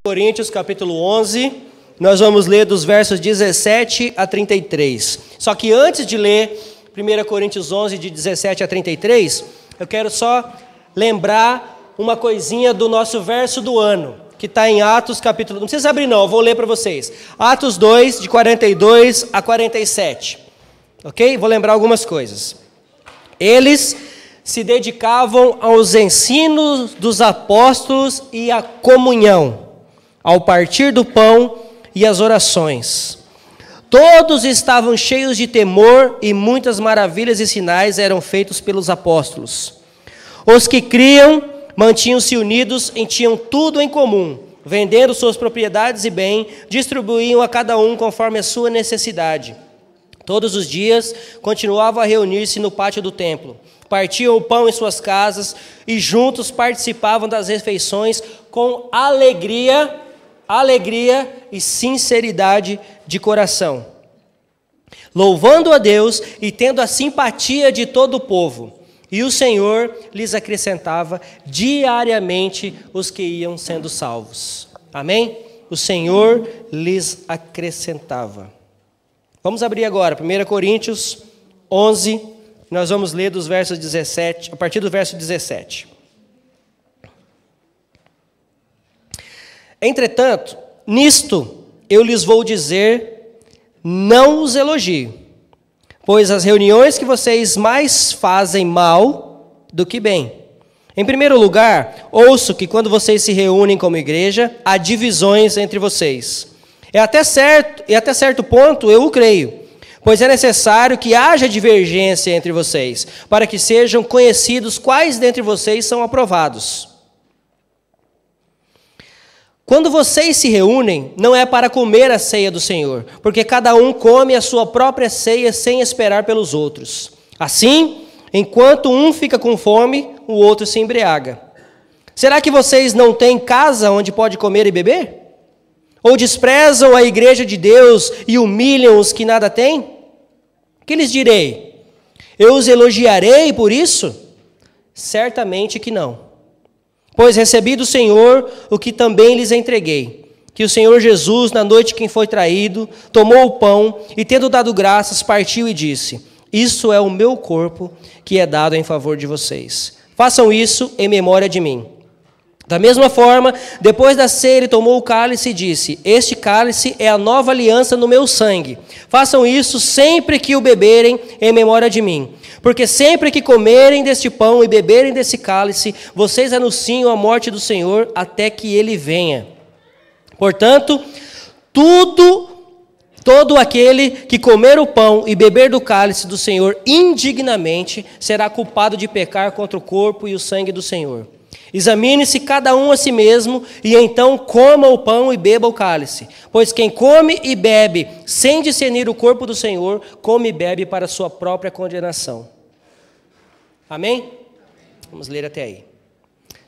Coríntios capítulo 11, nós vamos ler dos versos 17 a 33. Só que antes de ler 1 Coríntios 11, de 17 a 33, eu quero só lembrar uma coisinha do nosso verso do ano, que está em Atos capítulo... Não precisa abrir não, eu vou ler para vocês. Atos 2, de 42 a 47. Ok? Vou lembrar algumas coisas. Eles se dedicavam aos ensinos dos apóstolos e à comunhão, ao partir do pão e às orações. Todos estavam cheios de temor e muitas maravilhas e sinais eram feitos pelos apóstolos. Os que criam mantinham-se unidos e tinham tudo em comum, vendendo suas propriedades e bem, distribuíam a cada um conforme a sua necessidade. Todos os dias continuavam a reunir-se no pátio do templo, partiam o pão em suas casas e juntos participavam das refeições com alegria e sinceridade de coração, louvando a Deus e tendo a simpatia de todo o povo. E o Senhor lhes acrescentava diariamente os que iam sendo salvos. Amém? O Senhor lhes acrescentava. Vamos abrir agora 1 Coríntios 11, nós vamos ler dos versos 17, a partir do verso 17. Entretanto, nisto eu lhes vou dizer, não os elogio, pois as reuniões que vocês mais fazem mal do que bem. Em primeiro lugar, ouço que quando vocês se reúnem como igreja, há divisões entre vocês. E até certo ponto eu o creio, pois é necessário que haja divergência entre vocês, para que sejam conhecidos quais dentre vocês são aprovados. Quando vocês se reúnem, não é para comer a ceia do Senhor, porque cada um come a sua própria ceia sem esperar pelos outros. Assim, enquanto um fica com fome, o outro se embriaga. Será que vocês não têm casa onde pode comer e beber? Ou desprezam a igreja de Deus e humilham os que nada têm? Que lhes direi? Eu os elogiarei por isso? Certamente que não. Pois recebi do Senhor o que também lhes entreguei, que o Senhor Jesus, na noite em que foi traído, tomou o pão e, tendo dado graças, partiu e disse: isso é o meu corpo que é dado em favor de vocês. Façam isso em memória de mim. Da mesma forma, depois da ceia, ele tomou o cálice e disse: este cálice é a nova aliança no meu sangue. Façam isso sempre que o beberem em memória de mim. Porque sempre que comerem deste pão e beberem desse cálice, vocês anunciam a morte do Senhor até que ele venha. Portanto, todo aquele que comer o pão e beber do cálice do Senhor indignamente será culpado de pecar contra o corpo e o sangue do Senhor. Examine-se cada um a si mesmo, e então coma o pão e beba o cálice. Pois quem come e bebe sem discernir o corpo do Senhor, come e bebe para a sua própria condenação. Amém? Vamos ler até aí.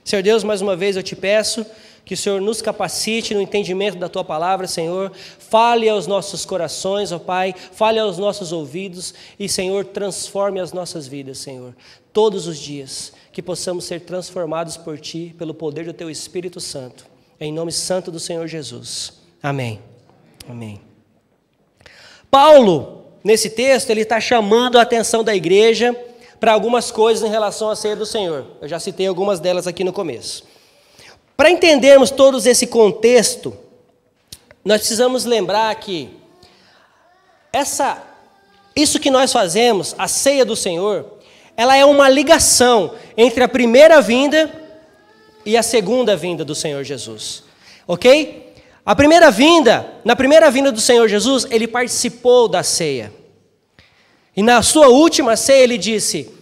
Senhor Deus, mais uma vez eu te peço que o Senhor nos capacite no entendimento da Tua palavra, Senhor. Fale aos nossos corações, ó Pai, fale aos nossos ouvidos e, Senhor, transforme as nossas vidas, Senhor. Todos os dias, que possamos ser transformados por Ti, pelo poder do Teu Espírito Santo. Em nome santo do Senhor Jesus. Amém. Amém. Paulo, nesse texto, ele está chamando a atenção da igreja para algumas coisas em relação à ceia do Senhor. Eu já citei algumas delas aqui no começo. Para entendermos todo esse contexto, nós precisamos lembrar que isso que nós fazemos, a ceia do Senhor, ela é uma ligação entre a primeira vinda e a segunda vinda do Senhor Jesus. Ok? Na primeira vinda do Senhor Jesus, ele participou da ceia. E na sua última ceia ele disse: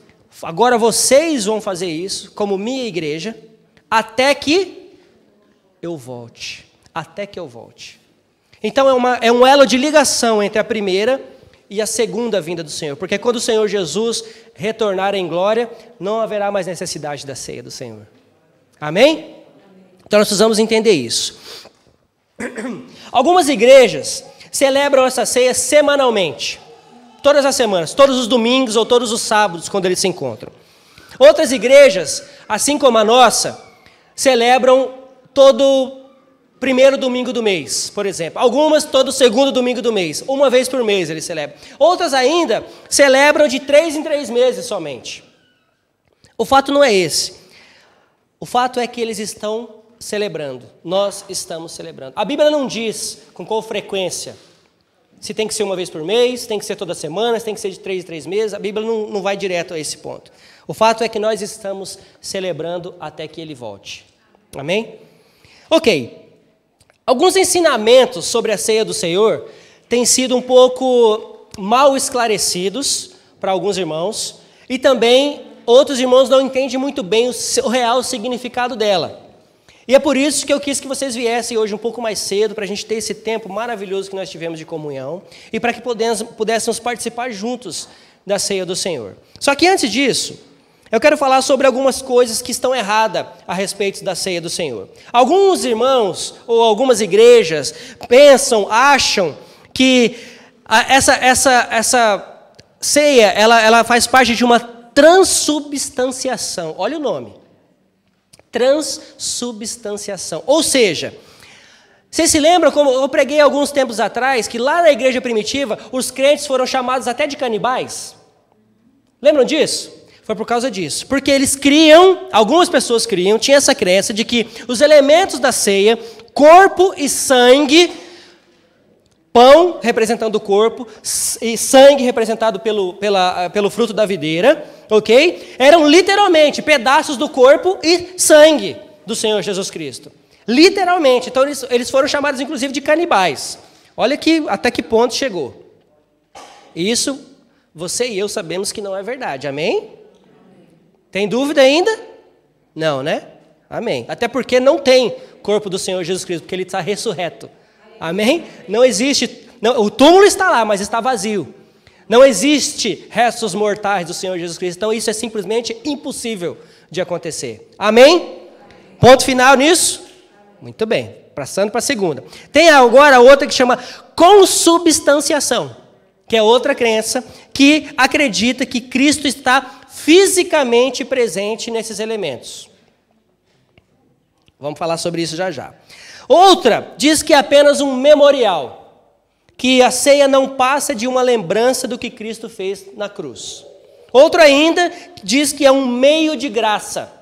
agora vocês vão fazer isso como minha igreja, até que eu volte. Até que eu volte. Então é um elo de ligação entre a primeira e a segunda vinda do Senhor. Porque quando o Senhor Jesus retornar em glória, não haverá mais necessidade da ceia do Senhor. Amém? Então nós precisamos entender isso. Algumas igrejas celebram essa ceia semanalmente. Todas as semanas, todos os domingos ou todos os sábados, quando eles se encontram. Outras igrejas, assim como a nossa, celebram primeiro domingo do mês, por exemplo. Algumas todo segundo domingo do mês. Uma vez por mês eles celebram. Outras ainda celebram de 3 em 3 meses somente. O fato não é esse. O fato é que eles estão celebrando. Nós estamos celebrando. A Bíblia não diz com qual frequência. Se tem que ser uma vez por mês, se tem que ser toda semana, se tem que ser de 3 em 3 meses. A Bíblia não vai direto a esse ponto. O fato é que nós estamos celebrando até que Ele volte. Amém? Ok. Alguns ensinamentos sobre a ceia do Senhor têm sido um pouco mal esclarecidos para alguns irmãos. E também outros irmãos não entendem muito bem o real significado dela. E é por isso que eu quis que vocês viessem hoje um pouco mais cedo, para a gente ter esse tempo maravilhoso que nós tivemos de comunhão, e para que pudéssemos participar juntos da ceia do Senhor. Só que antes disso, eu quero falar sobre algumas coisas que estão erradas a respeito da ceia do Senhor. Alguns irmãos, ou algumas igrejas, acham que essa ceia, ela faz parte de uma transubstanciação. Olha o nome. Transubstanciação. Ou seja, vocês se lembram, como eu preguei alguns tempos atrás, que lá na igreja primitiva, os crentes foram chamados até de canibais? Lembram disso? Foi por causa disso. Porque eles criam, algumas pessoas criam, tinha essa crença de que os elementos da ceia, corpo e sangue, pão representando o corpo e sangue representado pelo fruto da videira, ok? Eram literalmente pedaços do corpo e sangue do Senhor Jesus Cristo. Literalmente. Então eles foram chamados inclusive de canibais. Olha até que ponto chegou. Isso você e eu sabemos que não é verdade. Amém? Tem dúvida ainda? Não, né? Amém. Até porque não tem corpo do Senhor Jesus Cristo, porque Ele está ressurreto. Amém? Não existe, o túmulo está lá, mas está vazio. Não existe restos mortais do Senhor Jesus Cristo. Então isso é simplesmente impossível de acontecer. Amém? Ponto final nisso? Muito bem. Passando para a segunda. Tem agora outra que chama consubstanciação, que é outra crença que acredita que Cristo está fisicamente presente nesses elementos. Vamos falar sobre isso já já. Outra diz que é apenas um memorial, que a ceia não passa de uma lembrança do que Cristo fez na cruz. Outra ainda diz que é um meio de graça,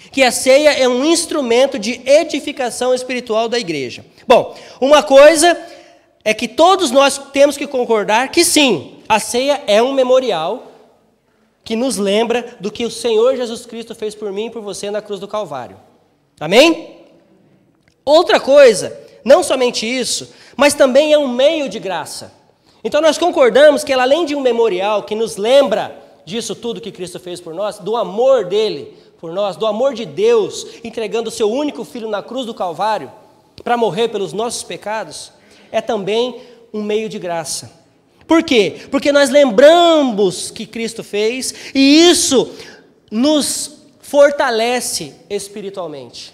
que a ceia é um instrumento de edificação espiritual da igreja. Bom, uma coisa é que todos nós temos que concordar que sim, a ceia é um memorial que nos lembra do que o Senhor Jesus Cristo fez por mim e por você na cruz do Calvário. Amém? Outra coisa, não somente isso, mas também é um meio de graça. Então nós concordamos que ela, além de um memorial que nos lembra disso tudo que Cristo fez por nós, do amor dele por nós, do amor de Deus, entregando o seu único Filho na cruz do Calvário, para morrer pelos nossos pecados, é também um meio de graça. Por quê? Porque nós lembramos que Cristo fez, e isso nos fortalece espiritualmente.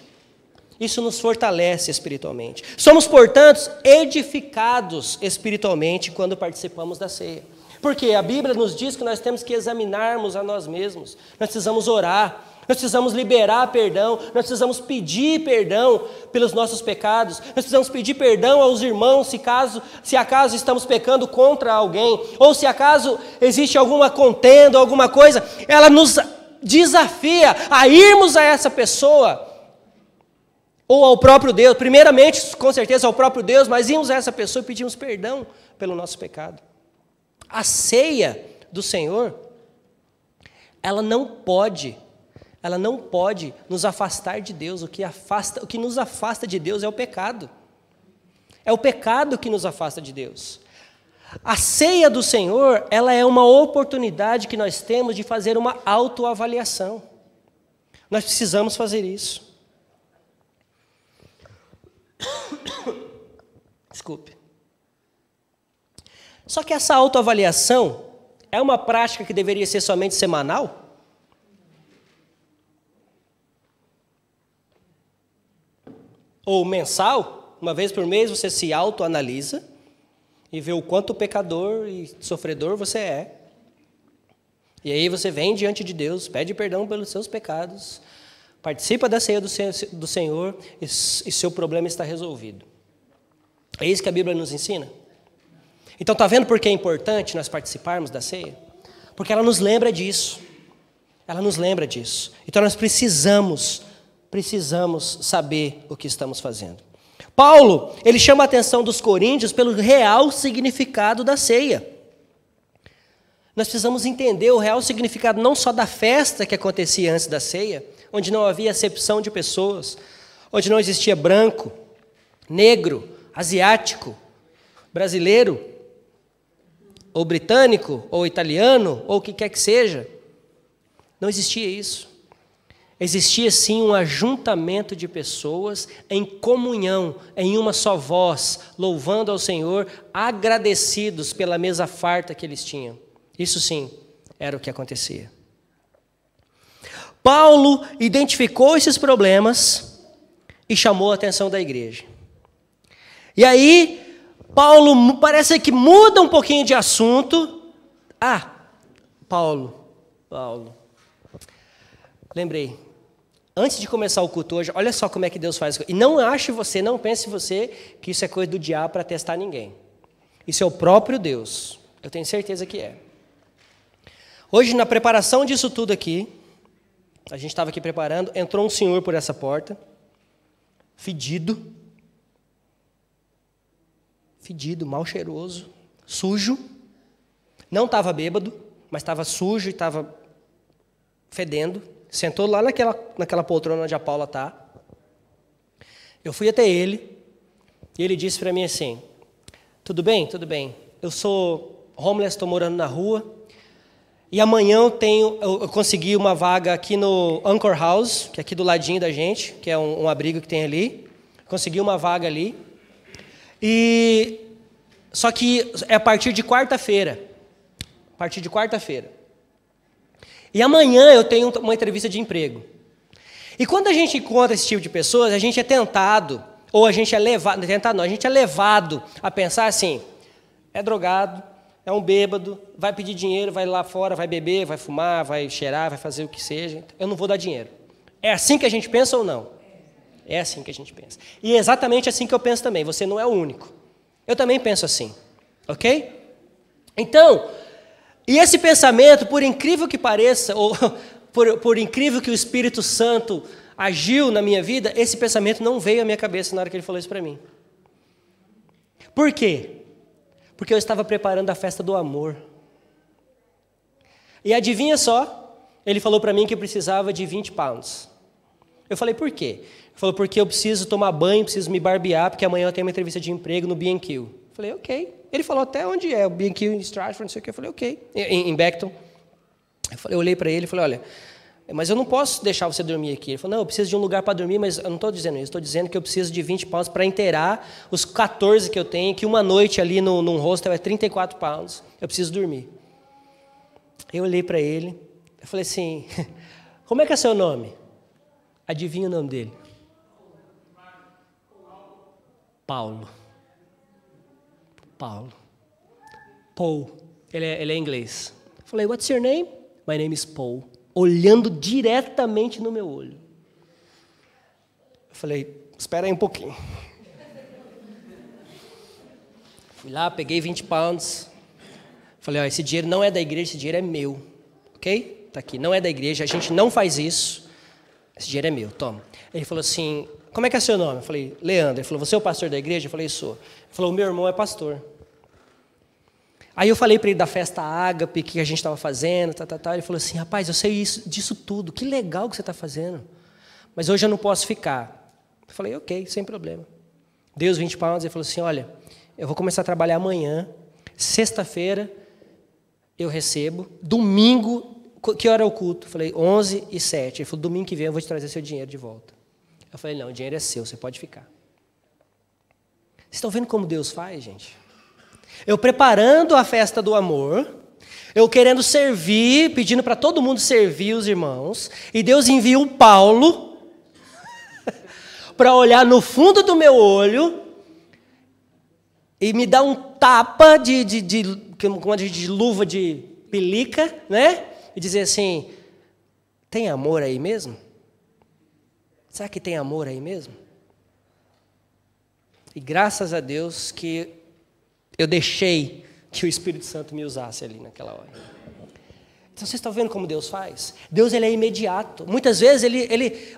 Isso nos fortalece espiritualmente. Somos, portanto, edificados espiritualmente quando participamos da ceia. Porque a Bíblia nos diz que nós temos que examinarmos a nós mesmos. Nós precisamos orar, nós precisamos liberar perdão, nós precisamos pedir perdão pelos nossos pecados, nós precisamos pedir perdão aos irmãos se acaso estamos pecando contra alguém, ou se acaso existe alguma contenda, alguma coisa, ela nos desafia a irmos a essa pessoa, ou ao próprio Deus, primeiramente, com certeza, ao próprio Deus, mas irmos a essa pessoa e pedimos perdão pelo nosso pecado. A ceia do Senhor, ela não pode nos afastar de Deus. O que nos afasta de Deus é o pecado. É o pecado que nos afasta de Deus. A ceia do Senhor, ela é uma oportunidade que nós temos de fazer uma autoavaliação. Nós precisamos fazer isso. Desculpe. Só que essa autoavaliação é uma prática que deveria ser somente semanal? Ou mensal? Uma vez por mês você se autoanalisa e vê o quanto pecador e sofredor você é. E aí você vem diante de Deus, pede perdão pelos seus pecados, Participa da ceia do Senhor e seu problema está resolvido. É isso que a Bíblia nos ensina. Então, está vendo por que é importante nós participarmos da ceia? Porque ela nos lembra disso. Ela nos lembra disso. Então, nós precisamos saber o que estamos fazendo. Paulo, ele chama a atenção dos coríntios pelo real significado da ceia. Nós precisamos entender o real significado não só da festa que acontecia antes da ceia, onde não havia acepção de pessoas, onde não existia branco, negro, asiático, brasileiro, ou britânico, ou italiano, ou o que quer que seja. Não existia isso. Existia sim um ajuntamento de pessoas em comunhão, em uma só voz, louvando ao Senhor, agradecidos pela mesa farta que eles tinham. Isso sim era o que acontecia. Paulo identificou esses problemas e chamou a atenção da igreja. E aí, Paulo parece que muda um pouquinho de assunto. Paulo. Lembrei. Antes de começar o culto hoje, olha só como é que Deus faz. E não pense você que isso é coisa do diabo para testar ninguém. Isso é o próprio Deus. Eu tenho certeza que é. Hoje, na preparação disso tudo aqui, a gente estava aqui preparando, entrou um senhor por essa porta, fedido, mal cheiroso, sujo, não estava bêbado, mas estava sujo e estava fedendo, sentou lá naquela poltrona onde a Paula está. Eu fui até ele, e ele disse para mim assim, tudo bem, eu sou homeless, estou morando na rua, e amanhã eu consegui uma vaga aqui no Anchor House, que é aqui do ladinho da gente, que é um abrigo que tem ali. Consegui uma vaga ali. Só que é a partir de quarta-feira. E amanhã eu tenho uma entrevista de emprego. E quando a gente encontra esse tipo de pessoas, a gente é tentado, ou a gente é levado, a gente é levado a pensar assim, é drogado, é um bêbado, vai pedir dinheiro, vai lá fora, vai beber, vai fumar, vai cheirar, vai fazer o que seja. Eu não vou dar dinheiro. É assim que a gente pensa ou não? É assim que a gente pensa. E é exatamente assim que eu penso também. Você não é o único. Eu também penso assim. Ok? Então, e esse pensamento, por incrível que pareça, ou por incrível que o Espírito Santo agiu na minha vida, esse pensamento não veio à minha cabeça na hora que ele falou isso para mim. Por quê? Porque eu estava preparando a festa do amor. E adivinha só, ele falou para mim que eu precisava de 20 pounds. Eu falei, por quê? Ele falou, porque eu preciso tomar banho, preciso me barbear, porque amanhã eu tenho uma entrevista de emprego no B&Q. Eu falei, ok. Ele falou até onde é, o B&Q em Stratford, não sei o que. Eu falei, ok. Em Beckton. Eu olhei para ele e falei, olha, mas eu não posso deixar você dormir aqui. Ele falou, não, eu preciso de um lugar para dormir, mas eu não estou dizendo isso. Estou dizendo que eu preciso de 20 pounds para inteirar os 14 que eu tenho, que uma noite ali num hostel é 34 pounds. Eu preciso dormir. Eu olhei para ele, eu falei assim, como é que é seu nome? Adivinha o nome dele? Paulo. Paul. Ele é inglês. Eu falei, what's your name? My name is Paul. Olhando diretamente no meu olho. Eu falei, espera aí um pouquinho. Fui lá, peguei 20 pounds. Falei, esse dinheiro não é da igreja, esse dinheiro é meu. Ok? Tá aqui, não é da igreja, a gente não faz isso. Esse dinheiro é meu, toma. Ele falou assim, como é que é seu nome? Eu falei, Leandro. Ele falou, você é o pastor da igreja? Eu falei, sou. Ele falou, meu irmão é pastor. Aí eu falei para ele da festa ágape, que a gente estava fazendo, Ele falou assim, rapaz, eu sei disso tudo, que legal que você está fazendo. Mas hoje eu não posso ficar. Eu falei, ok, sem problema. Dei os 20 pounds, ele falou assim, olha, eu vou começar a trabalhar amanhã, sexta-feira eu recebo, domingo, que hora é o culto? Eu falei, 11h07. Ele falou, domingo que vem eu vou te trazer seu dinheiro de volta. Eu falei, não, o dinheiro é seu, você pode ficar. Vocês estão vendo como Deus faz, gente? Eu preparando a festa do amor, eu querendo servir, pedindo para todo mundo servir os irmãos, e Deus envia um Paulo para olhar no fundo do meu olho e me dar um tapa de luva de pelica, né? E dizer assim, tem amor aí mesmo? Será que tem amor aí mesmo? E graças a Deus que eu deixei que o Espírito Santo me usasse ali naquela hora. Então vocês estão vendo como Deus faz? Deus, ele é imediato. Muitas vezes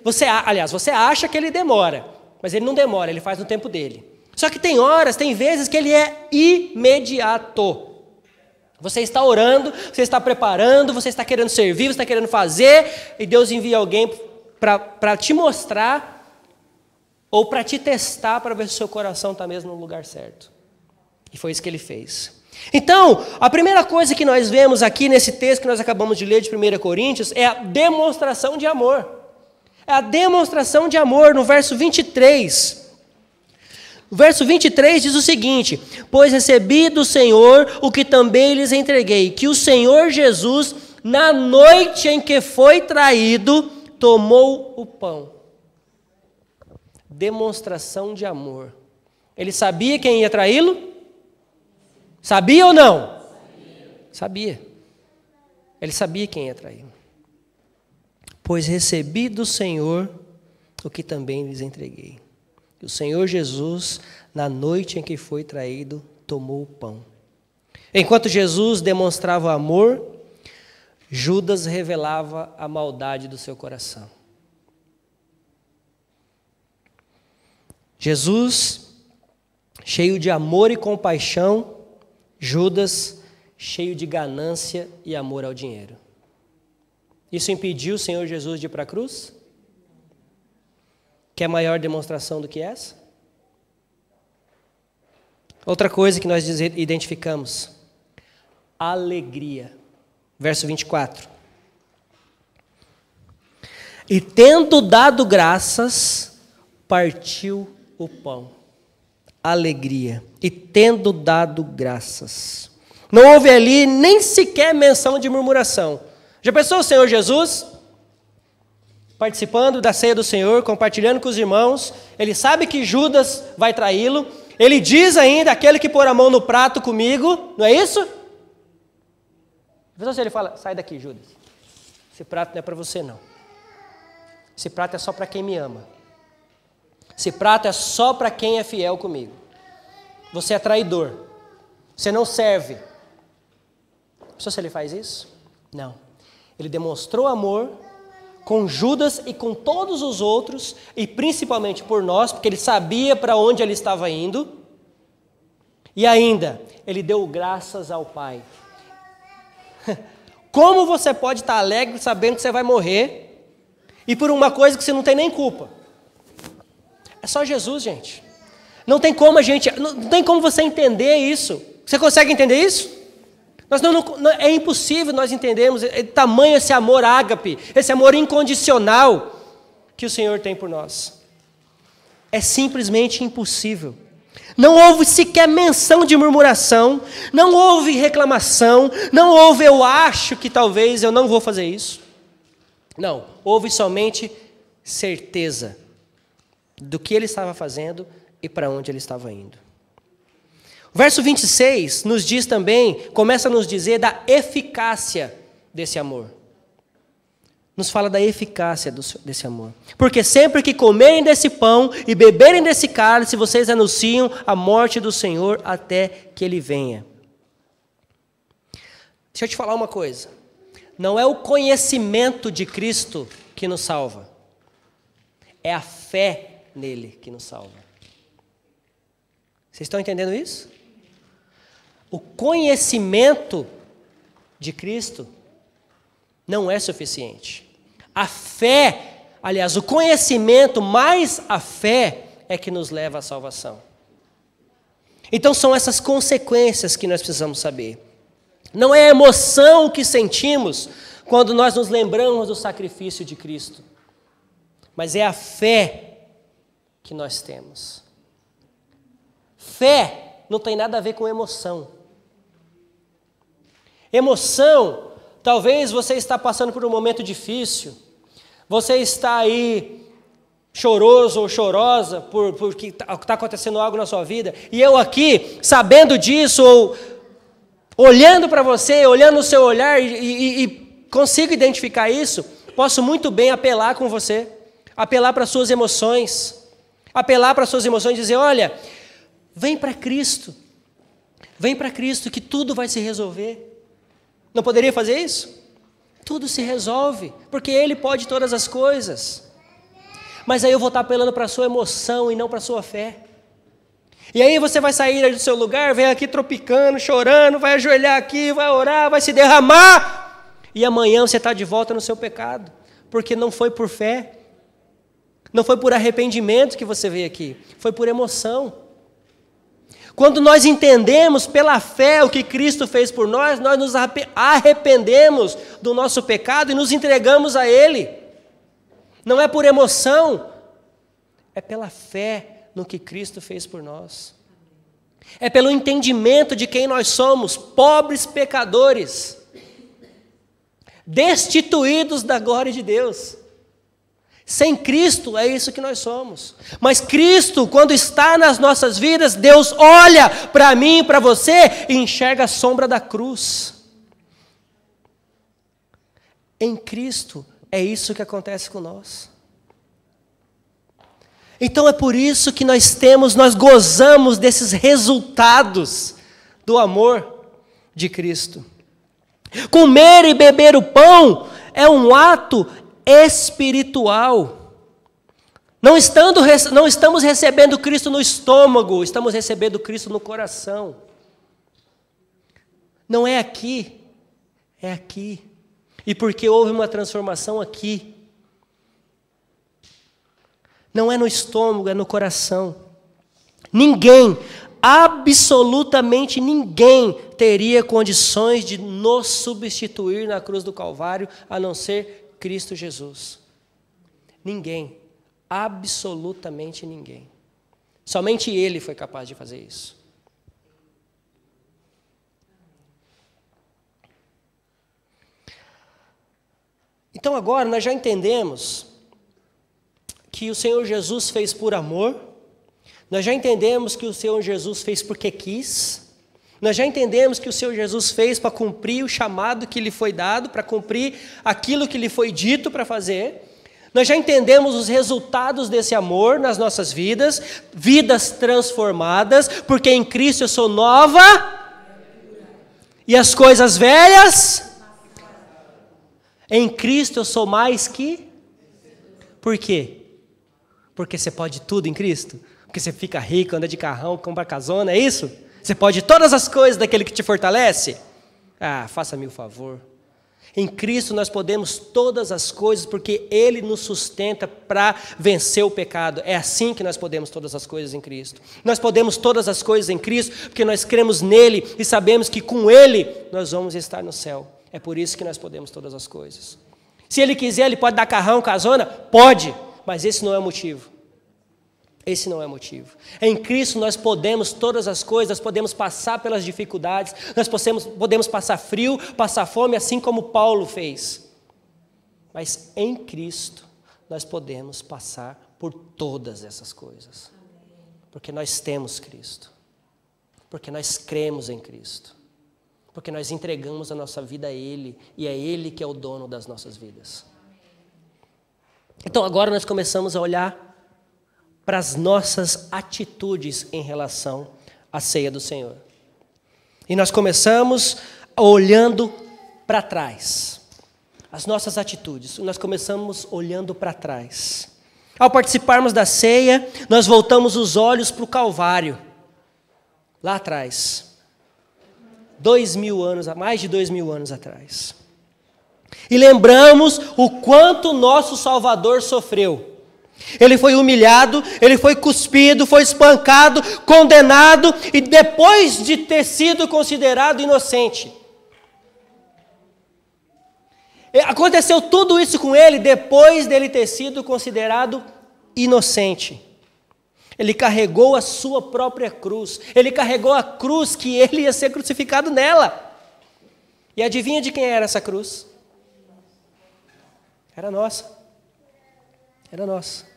você acha que ele demora, mas ele não demora, ele faz no tempo dele. Só que tem horas, tem vezes que ele é imediato. Você está orando, você está preparando, você está querendo servir, você está querendo fazer, e Deus envia alguém para te mostrar ou para te testar, para ver se o seu coração está mesmo no lugar certo. E foi isso que ele fez. Então, a primeira coisa que nós vemos aqui nesse texto que nós acabamos de ler de 1 Coríntios é a demonstração de amor. É a demonstração de amor no verso 23. O verso 23 diz o seguinte: pois recebi do Senhor o que também lhes entreguei, que o Senhor Jesus, na noite em que foi traído, tomou o pão. Demonstração de amor. Ele sabia quem ia traí-lo? Sabia ou não? Sabia. Ele sabia quem ia traí-lo. Pois recebi do Senhor o que também lhes entreguei. O Senhor Jesus, na noite em que foi traído, tomou o pão. Enquanto Jesus demonstrava amor, Judas revelava a maldade do seu coração. Jesus, cheio de amor e compaixão, Judas, cheio de ganância e amor ao dinheiro. Isso impediu o Senhor Jesus de ir para a cruz? Quer maior demonstração do que essa? Outra coisa que nós identificamos: alegria. Verso 24. E tendo dado graças, partiu o pão. Alegria. E tendo dado graças. Não houve ali nem sequer menção de murmuração. Já pensou o Senhor Jesus participando da ceia do Senhor, compartilhando com os irmãos? Ele sabe que Judas vai traí-lo. Ele diz ainda: aquele que pôr a mão no prato comigo, não é isso? Então ele fala: sai daqui, Judas. Esse prato não é para você, não. Esse prato é só para quem me ama. Esse prato é só para quem é fiel comigo. Você é traidor. Você não serve. Pensou se ele faz isso? Não. Ele demonstrou amor com Judas e com todos os outros, e principalmente por nós, porque ele sabia para onde ele estava indo. E ainda, ele deu graças ao Pai. Como você pode estar alegre sabendo que você vai morrer e por uma coisa que você não tem nem culpa? É só Jesus, gente. Não tem como não tem como você entender isso. Você consegue entender isso? É impossível nós entendermos tamanho esse amor ágape, esse amor incondicional que o Senhor tem por nós. É simplesmente impossível. Não houve sequer menção de murmuração, não houve reclamação, não houve eu acho que talvez eu não vou fazer isso. Não, houve somente certeza do que ele estava fazendo e para onde ele estava indo. O verso 26 nos diz também, começa a nos dizer da eficácia desse amor. Nos fala da eficácia desse amor. Porque sempre que comerem desse pão e beberem desse cálice, vocês anunciam a morte do Senhor até que Ele venha. Deixa eu te falar uma coisa. Não é o conhecimento de Cristo que nos salva. É a fé nele que nos salva. Vocês estão entendendo isso? O conhecimento de Cristo não é suficiente. A fé, aliás, o conhecimento mais a fé é que nos leva à salvação. Então são essas consequências que nós precisamos saber. Não é a emoção que sentimos quando nós nos lembramos do sacrifício de Cristo, mas é a fé que nós temos. Fé não tem nada a ver com emoção. Emoção, talvez você está passando por um momento difícil, você está aí choroso ou chorosa porque está acontecendo algo na sua vida, e eu aqui, sabendo disso, ou olhando para você, olhando o seu olhar e consigo identificar isso, posso muito bem apelar com você, apelar para as suas emoções. Apelar para as suas emoções e dizer, olha, vem para Cristo. Vem para Cristo que tudo vai se resolver. Não poderia fazer isso? Tudo se resolve, porque Ele pode todas as coisas. Mas aí eu vou estar apelando para a sua emoção e não para a sua fé. E aí você vai sair do seu lugar, vem aqui tropicando, chorando, vai ajoelhar aqui, vai orar, vai se derramar. E amanhã você está de volta no seu pecado, porque não foi por fé. Não foi por arrependimento que você veio aqui, foi por emoção. Quando nós entendemos pela fé o que Cristo fez por nós, nós nos arrependemos do nosso pecado e nos entregamos a Ele. Não é por emoção, é pela fé no que Cristo fez por nós. É pelo entendimento de quem nós somos, pobres pecadores, destituídos da glória de Deus. Sem Cristo é isso que nós somos. Mas Cristo, quando está nas nossas vidas, Deus olha para mim e para você e enxerga a sombra da cruz. Em Cristo é isso que acontece com nós. Então é por isso que nós gozamos desses resultados do amor de Cristo. Comer e beber o pão é um ato espiritual. Não estamos recebendo Cristo no estômago, estamos recebendo Cristo no coração. Não é aqui, é aqui. E porque houve uma transformação aqui. Não é no estômago, é no coração. Ninguém, absolutamente ninguém, teria condições de nos substituir na cruz do Calvário, a não ser Cristo Jesus. Ninguém, absolutamente ninguém. Somente Ele foi capaz de fazer isso. Então agora nós já entendemos que o Senhor Jesus fez por amor, nós já entendemos que o Senhor Jesus fez porque quis, nós já entendemos que o Senhor Jesus fez para cumprir o chamado que lhe foi dado, para cumprir aquilo que lhe foi dito para fazer. Nós já entendemos os resultados desse amor nas nossas vidas, vidas transformadas, porque em Cristo eu sou nova e as coisas velhas, em Cristo eu sou mais que... Por quê? Porque você pode tudo em Cristo? Porque você fica rico, anda de carrão, compra casona, é isso? Você pode todas as coisas daquele que te fortalece? Ah, faça-me o favor. Em Cristo nós podemos todas as coisas, porque Ele nos sustenta para vencer o pecado. É assim que nós podemos todas as coisas em Cristo. Nós podemos todas as coisas em Cristo, porque nós cremos nele e sabemos que com Ele nós vamos estar no céu. É por isso que nós podemos todas as coisas. Se Ele quiser, Ele pode dar carrão, casona? Pode, mas esse não é o motivo. Esse não é o motivo. Em Cristo nós podemos todas as coisas, nós podemos passar pelas dificuldades, nós podemos passar frio, passar fome, assim como Paulo fez. Mas em Cristo nós podemos passar por todas essas coisas. Porque nós temos Cristo. Porque nós cremos em Cristo. Porque nós entregamos a nossa vida a Ele, e é Ele que é o dono das nossas vidas. Então agora nós começamos a olhar para as nossas atitudes em relação à ceia do Senhor. E nós começamos olhando para trás. As nossas atitudes, nós começamos olhando para trás. Ao participarmos da ceia, nós voltamos os olhos para o Calvário, lá atrás. 2000 anos, mais de 2000 anos atrás. E lembramos o quanto nosso Salvador sofreu. Ele foi humilhado, ele foi cuspido, foi espancado, condenado e depois de ter sido considerado inocente. Aconteceu tudo isso com ele depois dele ter sido considerado inocente. Ele carregou a sua própria cruz, ele carregou a cruz que ele ia ser crucificado nela. E adivinha de quem era essa cruz? Era nossa. Era nossa.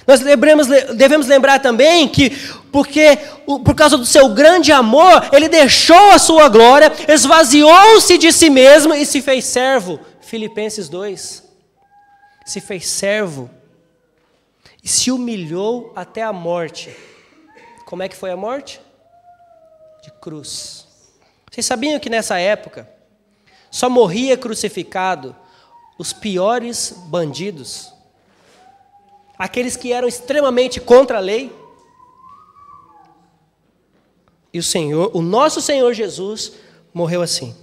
Nós devemos lembrar também que, por causa do seu grande amor, Ele deixou a sua glória, esvaziou-se de si mesmo e se fez servo. Filipenses 2. se fez servo e se humilhou até a morte. Como é que foi a morte? De cruz. Vocês sabiam que nessa época só morria crucificado os piores bandidos? Aqueles que eram extremamente contra a lei? E o nosso Senhor Jesus morreu assim.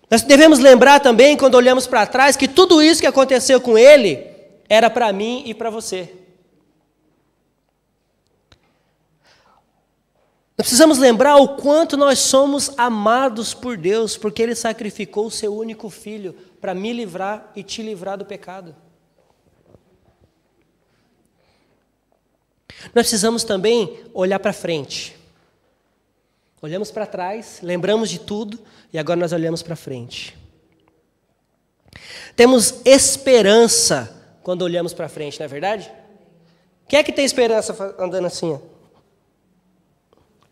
Nós devemos lembrar também, quando olhamos para trás, que tudo isso que aconteceu com ele era para mim e para você. Nós precisamos lembrar o quanto nós somos amados por Deus, porque Ele sacrificou o seu único filho para me livrar e te livrar do pecado. Nós precisamos também olhar para frente. Olhamos para trás, lembramos de tudo, e agora nós olhamos para frente. Temos esperança quando olhamos para frente, não é verdade? Quem é que tem esperança andando assim? Ó?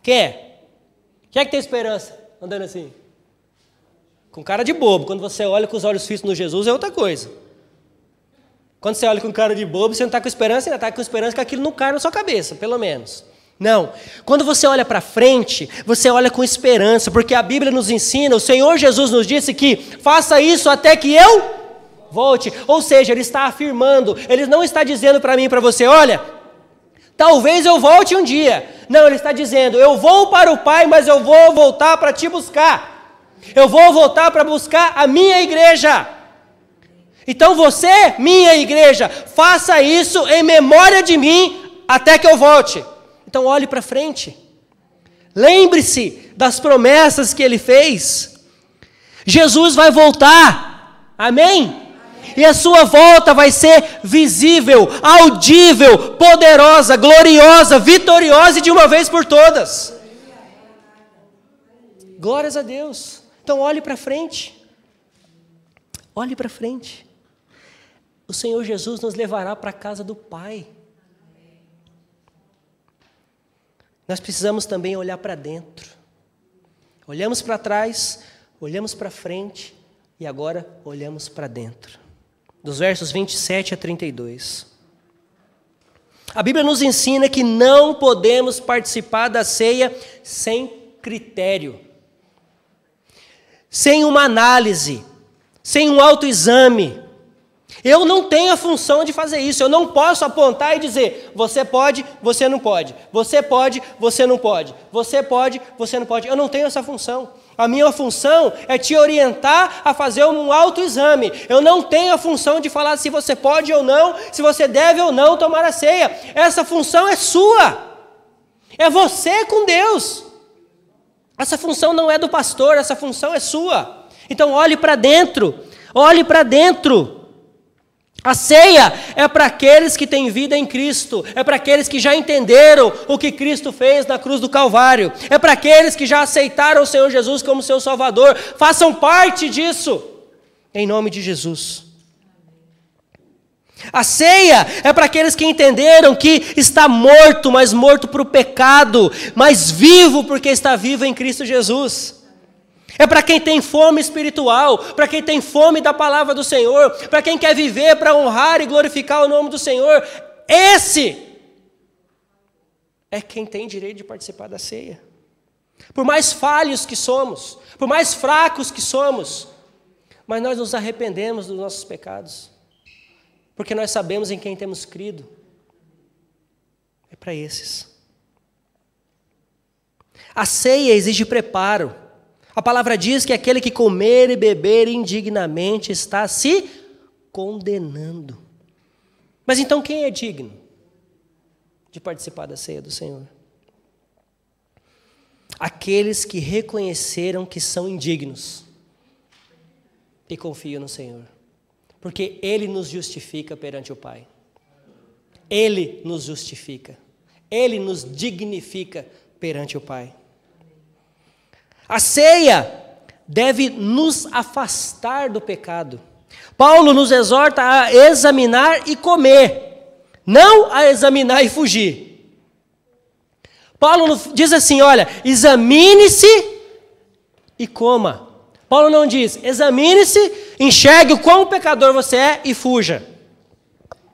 Quem é? Quem é que tem esperança andando assim? Com cara de bobo. Quando você olha com os olhos fixos no Jesus, é outra coisa. Quando você olha com cara de bobo, você não está com esperança, ainda está com esperança que aquilo não cai na sua cabeça, pelo menos. Não. Quando você olha para frente, você olha com esperança, porque a Bíblia nos ensina, o Senhor Jesus nos disse que faça isso até que eu volte. Ou seja, Ele está afirmando, Ele não está dizendo para mim e para você, olha, talvez eu volte um dia. Não, Ele está dizendo, eu vou para o Pai, mas eu vou voltar para te buscar. Eu vou voltar para buscar a minha igreja. Então você, minha igreja, faça isso em memória de mim até que eu volte. Então olhe para frente. Lembre-se das promessas que Ele fez. Jesus vai voltar. Amém? E a sua volta vai ser visível, audível, poderosa, gloriosa, vitoriosa e de uma vez por todas. Glórias a Deus. Então olhe para frente. Olhe para frente. O Senhor Jesus nos levará para a casa do Pai. Nós precisamos também olhar para dentro. Olhamos para trás, olhamos para frente e agora olhamos para dentro. Dos versos 27 a 32. A Bíblia nos ensina que não podemos participar da ceia sem critério, sem uma análise, sem um autoexame. Eu não tenho a função de fazer isso, eu não posso apontar e dizer, você pode, você não pode, você pode, você não pode, você pode, você não pode, eu não tenho essa função. A minha função é te orientar a fazer um autoexame. Eu não tenho a função de falar se você pode ou não, se você deve ou não tomar a ceia. Essa função é sua, é você com Deus. Essa função não é do pastor, essa função é sua. Então olhe para dentro, olhe para dentro. A ceia é para aqueles que têm vida em Cristo, é para aqueles que já entenderam o que Cristo fez na cruz do Calvário, é para aqueles que já aceitaram o Senhor Jesus como seu Salvador. Façam parte disso, em nome de Jesus. A ceia é para aqueles que entenderam que está morto, mas morto para o pecado, mas vivo porque está vivo em Cristo Jesus. É para quem tem fome espiritual, para quem tem fome da palavra do Senhor, para quem quer viver para honrar e glorificar o nome do Senhor. Esse é quem tem direito de participar da ceia. Por mais falhos que somos, por mais fracos que somos, mas nós nos arrependemos dos nossos pecados, porque nós sabemos em quem temos crido. É para esses. A ceia exige preparo. A palavra diz que aquele que comer e beber indignamente está se condenando. Mas então quem é digno de participar da ceia do Senhor? Aqueles que reconheceram que são indignos e confiam no Senhor. Porque Ele nos justifica perante o Pai. Ele nos justifica. Ele nos dignifica perante o Pai. A ceia deve nos afastar do pecado. Paulo nos exorta a examinar e comer, não a examinar e fugir. Paulo diz assim, olha, examine-se e coma. Paulo não diz, examine-se, enxergue o quão pecador você é e fuja.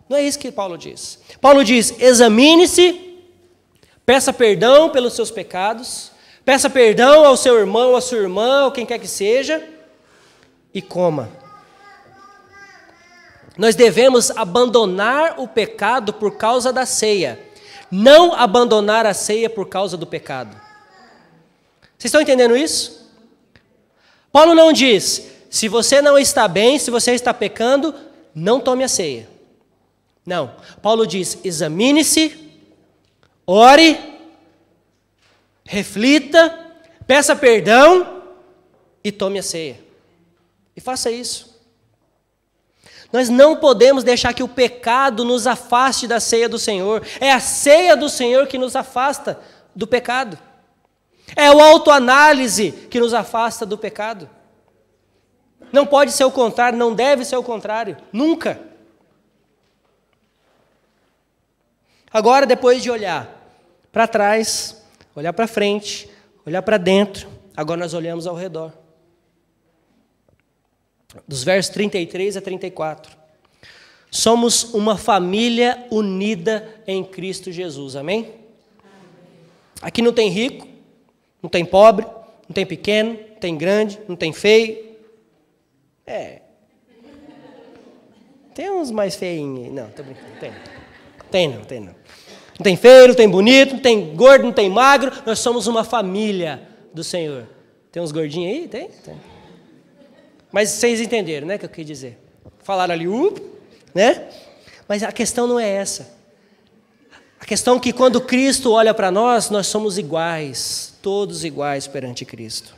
Não é isso que Paulo diz. Paulo diz, examine-se, peça perdão pelos seus pecados, peça perdão ao seu irmão, à sua irmã, ou quem quer que seja, e coma. Nós devemos abandonar o pecado por causa da ceia, não abandonar a ceia por causa do pecado. Vocês estão entendendo isso? Paulo não diz, se você não está bem, se você está pecando, não tome a ceia. Não, Paulo diz, examine-se, ore, reflita, peça perdão e tome a ceia. E faça isso. Nós não podemos deixar que o pecado nos afaste da ceia do Senhor. É a ceia do Senhor que nos afasta do pecado. É o autoanálise que nos afasta do pecado. Não pode ser o contrário, não deve ser o contrário, nunca. Agora, depois de olhar para trás, olhar para frente, olhar para dentro, agora nós olhamos ao redor. Dos versos 33 a 34. Somos uma família unida em Cristo Jesus, amém? Aqui não tem rico, não tem pobre, não tem pequeno, não tem grande, não tem feio. Tem uns mais feinhos. Não, tô brincando. Tem não. Não tem feio, não tem bonito, não tem gordo, não tem magro. Nós somos uma família do Senhor. Tem uns gordinhos aí? Tem. Mas vocês entenderam, né, o que eu quis dizer. Falaram ali, né? Mas a questão não é essa. A questão é que quando Cristo olha para nós, nós somos iguais, todos iguais perante Cristo.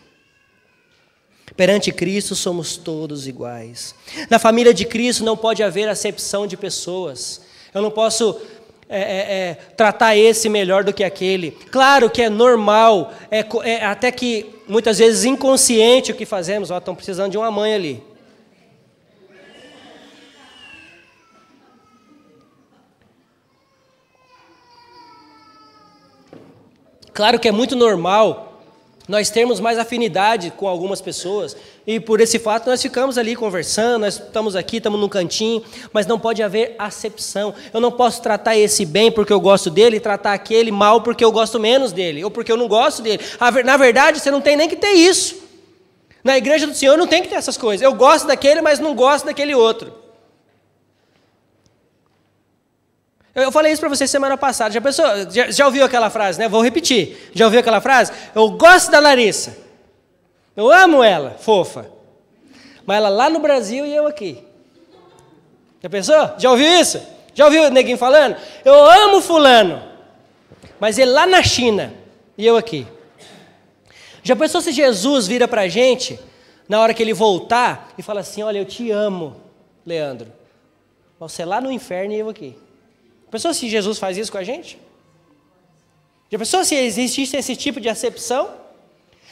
Perante Cristo somos todos iguais. Na família de Cristo não pode haver acepção de pessoas. Eu não posso tratar esse melhor do que aquele. Claro que é normal, até que muitas vezes inconsciente o que fazemos. Estão precisando de uma mãe ali. Claro que é muito normal nós termos mais afinidade com algumas pessoas, e por esse fato nós ficamos ali conversando, nós estamos aqui, estamos num cantinho, mas não pode haver acepção. Eu não posso tratar esse bem porque eu gosto dele e tratar aquele mal porque eu gosto menos dele, ou porque eu não gosto dele. Na verdade, você não tem nem que ter isso. Na igreja do Senhor não tem que ter essas coisas. Eu gosto daquele, mas não gosto daquele outro. Eu falei isso para você semana passada. Já ouviu aquela frase, né? Vou repetir. Já ouviu aquela frase? Eu gosto da Larissa. Eu amo ela, fofa. Mas ela lá no Brasil e eu aqui. Já pensou? Já ouviu isso? Já ouviu o neguinho falando? Eu amo fulano. Mas ele lá na China e eu aqui. Já pensou se Jesus vira para a gente, na hora que ele voltar, e fala assim, olha, eu te amo, Leandro. Você lá no inferno e eu aqui. Pensou se Jesus faz isso com a gente? Já pensou se existisse esse tipo de acepção?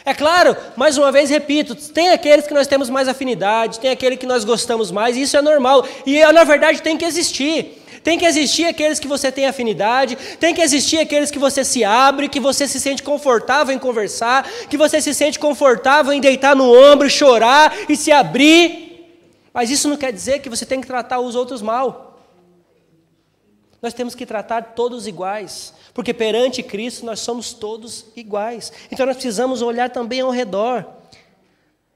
É claro, mais uma vez repito, tem aqueles que nós temos mais afinidade, tem aquele que nós gostamos mais, e isso é normal. E na verdade tem que existir. Tem que existir aqueles que você tem afinidade, tem que existir aqueles que você se abre, que você se sente confortável em conversar, que você se sente confortável em deitar no ombro, chorar e se abrir. Mas isso não quer dizer que você tem que tratar os outros mal. Nós temos que tratar todos iguais, porque perante Cristo nós somos todos iguais. Então nós precisamos olhar também ao redor.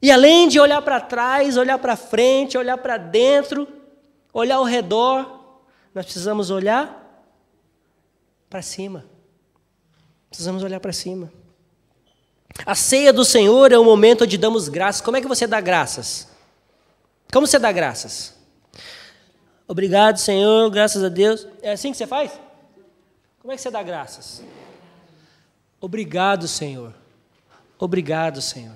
E além de olhar para trás, olhar para frente, olhar para dentro, olhar ao redor, nós precisamos olhar para cima. Precisamos olhar para cima. A ceia do Senhor é o momento onde damos graças. Como é que você dá graças? Como você dá graças? Obrigado, Senhor, graças a Deus. É assim que você faz? Como é que você dá graças? Obrigado, Senhor. Obrigado, Senhor.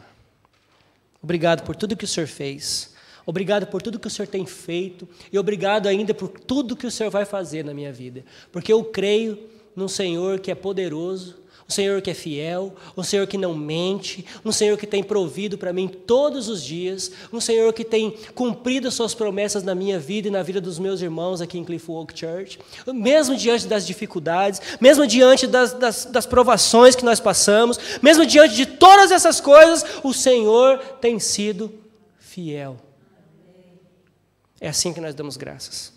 Obrigado por tudo que o Senhor fez. Obrigado por tudo que o Senhor tem feito. E obrigado ainda por tudo que o Senhor vai fazer na minha vida. Porque eu creio num Senhor que é poderoso. um Senhor que é fiel, um Senhor que não mente, um Senhor que tem provido para mim todos os dias, um Senhor que tem cumprido suas promessas na minha vida e na vida dos meus irmãos aqui em Cliff Walk Church, mesmo diante das dificuldades, mesmo diante das provações que nós passamos, mesmo diante de todas essas coisas, o Senhor tem sido fiel. É assim que nós damos graças,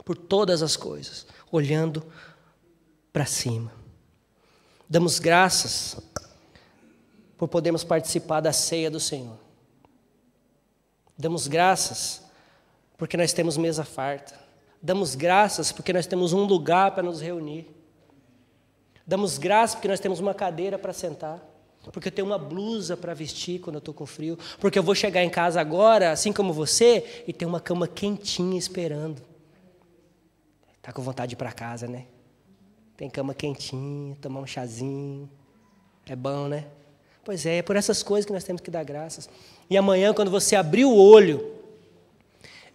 por todas as coisas, olhando para cima. Damos graças por podermos participar da ceia do Senhor. Damos graças porque nós temos mesa farta. Damos graças porque nós temos um lugar para nos reunir. Damos graças porque nós temos uma cadeira para sentar. Porque eu tenho uma blusa para vestir quando eu estou com frio. Porque eu vou chegar em casa agora, assim como você, e ter uma cama quentinha esperando. Está com vontade de ir para casa, né? Tem cama quentinha, tomar um chazinho. É bom, né? Pois é por essas coisas que nós temos que dar graças. E amanhã, quando você abrir o olho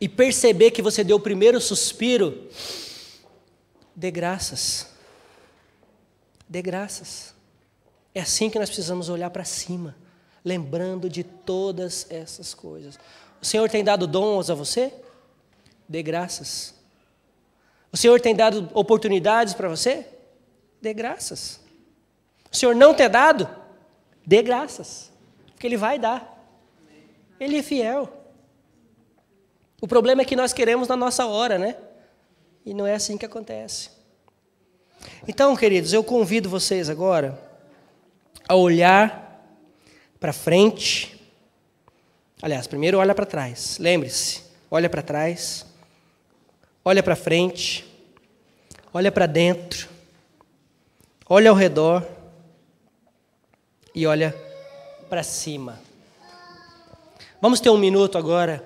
e perceber que você deu o primeiro suspiro, dê graças. Dê graças. É assim que nós precisamos olhar para cima, lembrando de todas essas coisas. O Senhor tem dado dons a você? Dê graças. O Senhor tem dado oportunidades para você? Dê graças. O Senhor não tem dado? Dê graças, porque Ele vai dar. Ele é fiel. O problema é que nós queremos na nossa hora, né? E não é assim que acontece. Então, queridos, eu convido vocês agora a olhar para frente. Aliás, primeiro olha para trás. Lembre-se, olha para trás, olha para frente, olha para dentro, olha ao redor e olha para cima. Vamos ter um minuto agora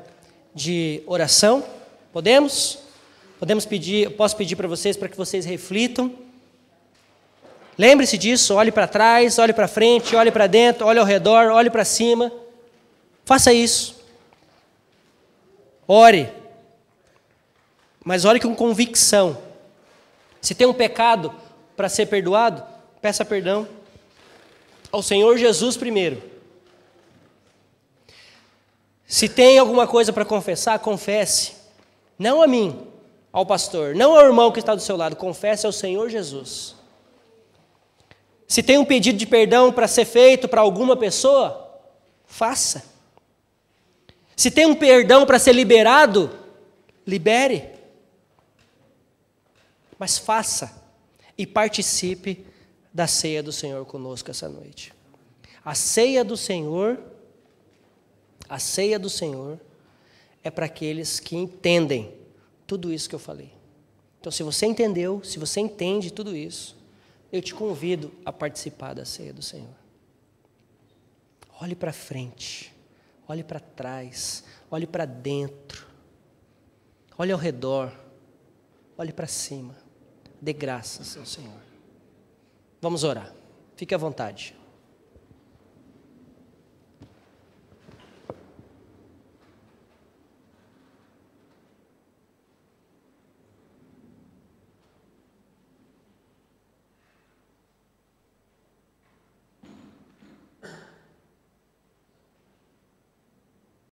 de oração? Podemos? Podemos pedir, posso pedir para vocês para que vocês reflitam. Lembre-se disso, olhe para trás, olhe para frente, olhe para dentro, olhe ao redor, olhe para cima. Faça isso. Ore. Mas ore com convicção. Se tem um pecado para ser perdoado, peça perdão ao Senhor Jesus primeiro. Se tem alguma coisa para confessar, confesse. Não a mim, ao pastor, não ao irmão que está do seu lado, confesse ao Senhor Jesus. Se tem um pedido de perdão para ser feito para alguma pessoa, faça. Se tem um perdão para ser liberado, libere. Mas faça e participe da ceia do Senhor conosco essa noite. A ceia do Senhor é para aqueles que entendem tudo isso que eu falei. Então, se você entendeu, se você entende tudo isso, eu te convido a participar da ceia do Senhor. Olhe para frente, olhe para trás, olhe para dentro, olhe ao redor, olhe para cima. Dê graças ao Senhor. Vamos orar. Fique à vontade.